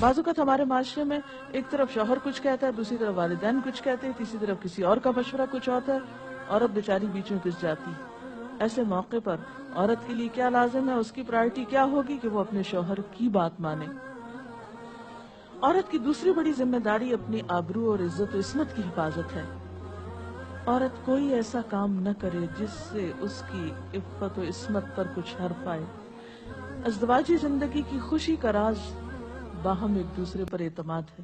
بعض اوقات ہمارے معاشرے میں ایک طرف شوہر کچھ کہتا ہے، دوسری طرف والدین کچھ کہتے ہیں، تیسری طرف کسی اور کا مشورہ کچھ ہوتا ہے، عورت بیچاری بیچ میں پس جاتی ہے۔ ایسے موقع پر عورت کے لیے کیا لازم ہے، اس کی پرائرٹی کیا ہوگی کہ وہ اپنے شوہر کی بات مانے۔ عورت کی دوسری بڑی ذمہ داری اپنی آبرو اور عزت و عصمت کی حفاظت ہے۔ عورت کوئی ایسا کام نہ کرے جس سے اس کی عفت و عصمت پر کچھ حرف آئے۔ ازدواجی زندگی کی خوشی کا راز باہم ایک دوسرے پر اعتماد ہے۔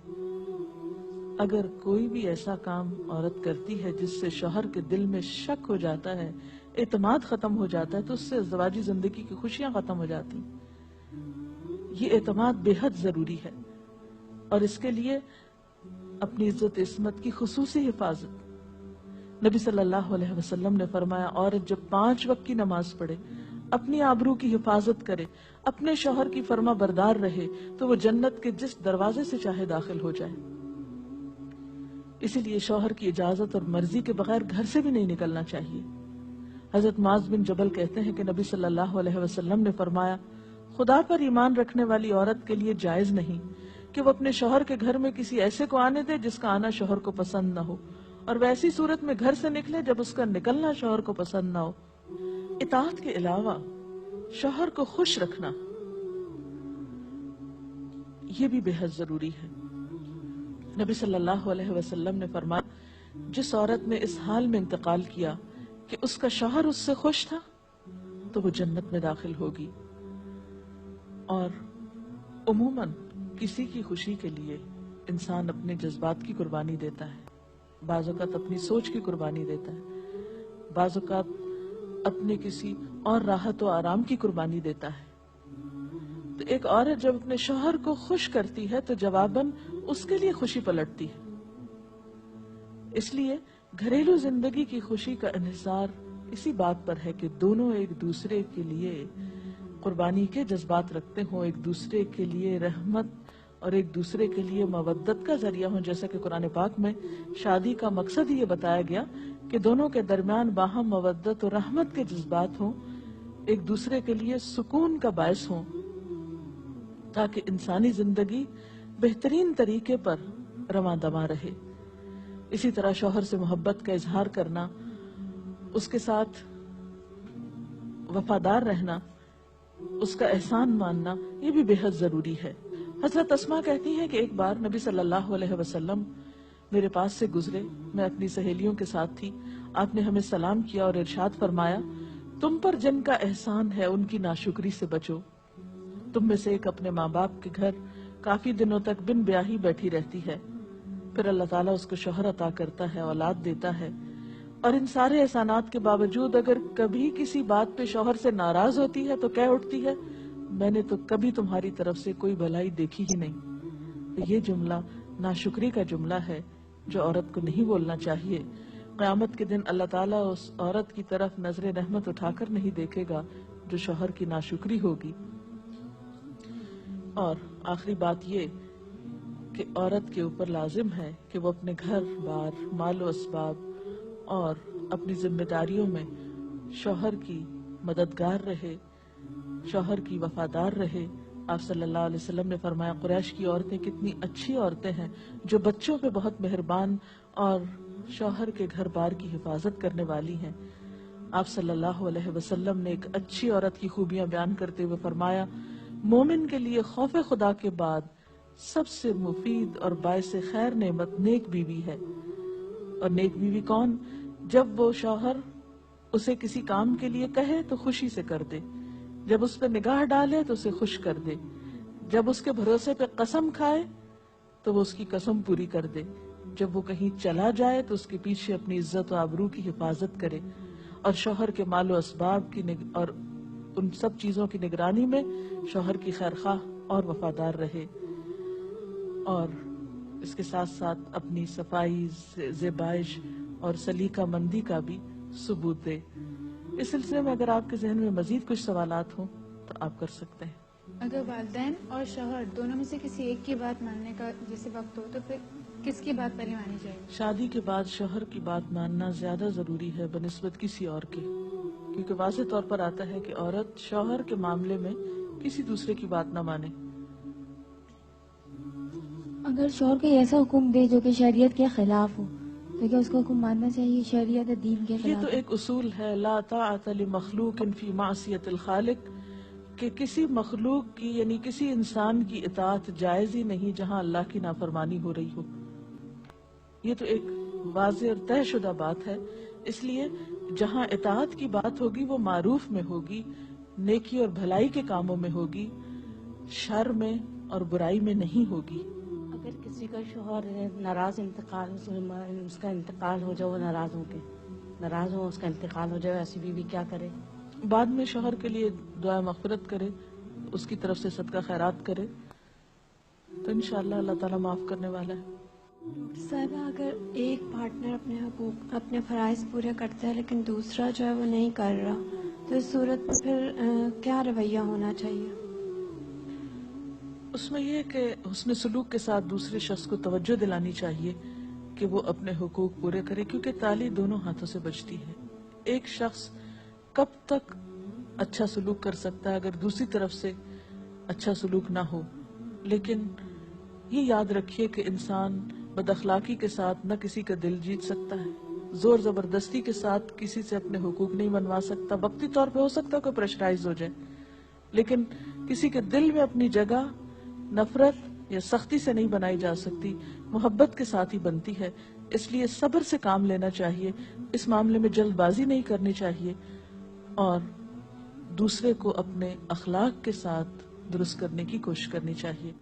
اگر کوئی بھی ایسا کام عورت کرتی ہے جس سے شوہر کے دل میں شک ہو جاتا ہے، اعتماد ختم ہو جاتا ہے، تو اس سے ازدواجی زندگی کی خوشیاں ختم ہو جاتی ہیں۔ یہ اعتماد بے حد ضروری ہے، اور اس کے لیے اپنی عزت عصمت کی خصوصی حفاظت۔ نبی صلی اللہ علیہ وسلم نے فرمایا، عورت جب 5 وقت کی نماز پڑھے، اپنی آبرو کی حفاظت کرے، اپنے شوہر کی فرما بردار رہے، تو وہ جنت کے جس دروازے سے چاہے داخل ہو جائے۔ اسی لیے شوہر کی اجازت اور مرضی کے بغیر گھر سے بھی نہیں نکلنا چاہیے۔ حضرت معاذ بن جبل کہتے ہیں کہ نبی صلی اللہ علیہ وسلم نے فرمایا، خدا پر ایمان رکھنے والی عورت کے لیے جائز نہیں کہ وہ اپنے شوہر کے گھر میں کسی ایسے کو آنے دے جس کا آنا شوہر کو پسند نہ ہو، اور ویسی صورت میں گھر سے نکلے جب اس کا نکلنا شوہر کو پسند نہ ہو۔ اطاعت کے علاوہ شوہر کو خوش رکھنا یہ بھی بے حد ضروری ہے۔ نبی صلی اللہ علیہ وسلم نے فرمایا، جس عورت نے اس حال میں انتقال کیا کہ اس کا شوہر اس سے خوش تھا تو وہ جنت میں داخل ہوگی۔ اور عموماً کسی کی خوشی کے لیے انسان اپنے جذبات کی قربانی دیتا ہے، بعض اوقات اپنی سوچ کی قربانی دیتا ہے، بعض اوقات اپنے کسی اور راحت و آرام کی قربانی دیتا ہے۔ تو ایک عورت جب اپنے شوہر کو خوش کرتی ہے تو جواباً اس کے لیے خوشی پلٹتی ہے۔ اس لیے گھریلو زندگی کی خوشی کا انحصار اسی بات پر ہے کہ دونوں ایک دوسرے کے لیے قربانی کے جذبات رکھتے ہوں، ایک دوسرے کے لیے رحمت اور ایک دوسرے کے لیے مودت کا ذریعہ ہوں، جیسا کہ قرآن پاک میں شادی کا مقصد ہی یہ بتایا گیا کہ دونوں کے درمیان باہم مودت اور رحمت کے جذبات ہوں، ایک دوسرے کے لیے سکون کا باعث ہوں، تاکہ انسانی زندگی بہترین طریقے پر رواں دواں رہے۔ اسی طرح شوہر سے محبت کا اظہار کرنا، اس کے ساتھ وفادار رہنا، اس کا احسان ماننا، یہ بھی بے حد ضروری ہے۔ حضرت اسماء کہتی ہیں کہ ایک بار نبی صلی اللہ علیہ وسلم میرے پاس سے گزرے، میں اپنی سہیلیوں کے ساتھ تھی، آپ نے ہمیں سلام کیا اور ارشاد فرمایا، تم پر جن کا احسان ہے ان کی ناشکری سے بچو۔ تم میں سے ایک اپنے ماں باپ کے گھر کافی دنوں تک بن بیاہی بیٹھی رہتی ہے، پھر اللہ تعالیٰ اس کو شوہر عطا کرتا ہے، اولاد دیتا ہے، اور ان سارے احسانات کے باوجود اگر کبھی کسی بات پہ شوہر سے ناراض ہوتی ہے تو کہہ اٹھتی ہے، میں نے تو کبھی تمہاری طرف سے کوئی بھلائی دیکھی ہی نہیں۔ تو یہ جملہ ناشکری کا جملہ ہے جو عورت کو نہیں بولنا چاہیے۔ قیامت کے دن اللہ تعالیٰ اس عورت کی طرف نظر رحمت اٹھا کر نہیں دیکھے گا جو شوہر کی ناشکری ہوگی۔ اور آخری بات یہ کہ عورت کے اوپر لازم ہے کہ وہ اپنے گھر بار، مال و اسباب اور اپنی ذمہ داریوں میں شوہر کی مددگار رہے، شوہر کی وفادار رہے۔ آپ صلی اللہ علیہ وسلم نے فرمایا، قریش کی عورتیں کتنی اچھی عورتیں ہیں جو بچوں پہ بہت مہربان اور شوہر کے گھر بار کی حفاظت کرنے والی ہیں۔ آپ صلی اللہ علیہ وسلم نے ایک اچھی عورت کی خوبیاں بیان کرتے ہوئے فرمایا، مومن کے لیے خوف خدا کے بعد سب سے مفید اور باعث خیر نعمت نیک بیوی ہے۔ اور نیک بیوی کون؟ جب وہ شوہر اسے کسی کام کے لیے کہے تو خوشی سے کر دے، جب اس پہ نگاہ ڈالے تو اسے خوش کر دے، جب اس کے بھروسے پہ قسم کھائے تو وہ اس کی قسم پوری کر دے، جب وہ کہیں چلا جائے تو اس کے پیچھے اپنی عزت و آبرو کی حفاظت کرے، اور شوہر کے مال و اسباب کی اور ان سب چیزوں کی نگرانی میں شوہر کی خیرخواہ اور وفادار رہے، اور اس کے ساتھ ساتھ اپنی صفائی، زیبائش اور سلیقہ مندی کا بھی ثبوت دے۔ اس سلسلے میں اگر آپ کے ذہن میں مزید کچھ سوالات ہوں تو آپ کر سکتے ہیں۔ اگر والدین اور شوہر دونوں میں سے کسی ایک کی بات ماننے کا جیسے وقت ہو تو پھر کس کی بات پہلے مانی جائے؟ شادی کے بعد شوہر کی بات ماننا زیادہ ضروری ہے بنسبت کسی اور کے، کیونکہ واضح طور پر آتا ہے کہ عورت شوہر کے معاملے میں کسی دوسرے کی بات نہ مانے۔ اگر شوہر کوئی ایسا حکم دے جو کہ شریعت کے خلاف ہو تو کیا اس کو حکم ماننا چاہیے؟ شریعت دین کے یہ خلاف تو ایک اصول ہے، لا طاعت لمخلوق فی معصیت الخالق، کہ کسی مخلوق کی یعنی کسی انسان کی اطاعت جائز ہی نہیں جہاں اللہ کی نافرمانی ہو رہی ہو۔ یہ تو ایک واضح اور طے شدہ بات ہے، اس لیے جہاں اطاعت کی بات ہوگی وہ معروف میں ہوگی، نیکی اور بھلائی کے کاموں میں ہوگی، شر میں اور برائی میں نہیں ہوگی۔ اگر کسی کا شوہر ناراض انتقال اس کا انتقال ہو جائے، وہ ناراض ہو اس کا انتقال ہو جائے، ایسی بیوی کیا کرے؟ بعد میں شوہر کے لیے دعا مغفرت کرے، اس کی طرف سے صدقہ خیرات کرے تو انشاءاللہ اللہ تعالیٰ معاف کرنے والا ہے۔ صاحبہ اگر ایک پارٹنر اپنے حقوق اپنے فرائض پورے کرتا ہے لیکن دوسرا جو ہے وہ نہیں کر رہا، تو اس صورت میں پھر کیا رویہ ہونا چاہیے؟ اس میں یہ کہ حسن سلوک کے ساتھ دوسرے شخص کو توجہ دلانی چاہیے کہ وہ اپنے حقوق پورے کرے، کیونکہ تالی دونوں ہاتھوں سے بجتی ہے۔ ایک شخص کب تک اچھا سلوک کر سکتا ہے اگر دوسری طرف سے اچھا سلوک نہ ہو؟ لیکن یہ یاد رکھیے کہ انسان بد اخلاقی کے ساتھ نہ کسی کا دل جیت سکتا ہے، زور زبردستی کے ساتھ کسی سے اپنے حقوق نہیں منوا سکتا۔ وقتی طور پہ ہو سکتا ہے کوئی پریشرائز ہو جائے، لیکن کسی کے دل میں اپنی جگہ نفرت یا سختی سے نہیں بنائی جا سکتی، محبت کے ساتھ ہی بنتی ہے۔ اس لیے صبر سے کام لینا چاہیے، اس معاملے میں جلد بازی نہیں کرنی چاہیے، اور دوسرے کو اپنے اخلاق کے ساتھ درست کرنے کی کوشش کرنی چاہیے۔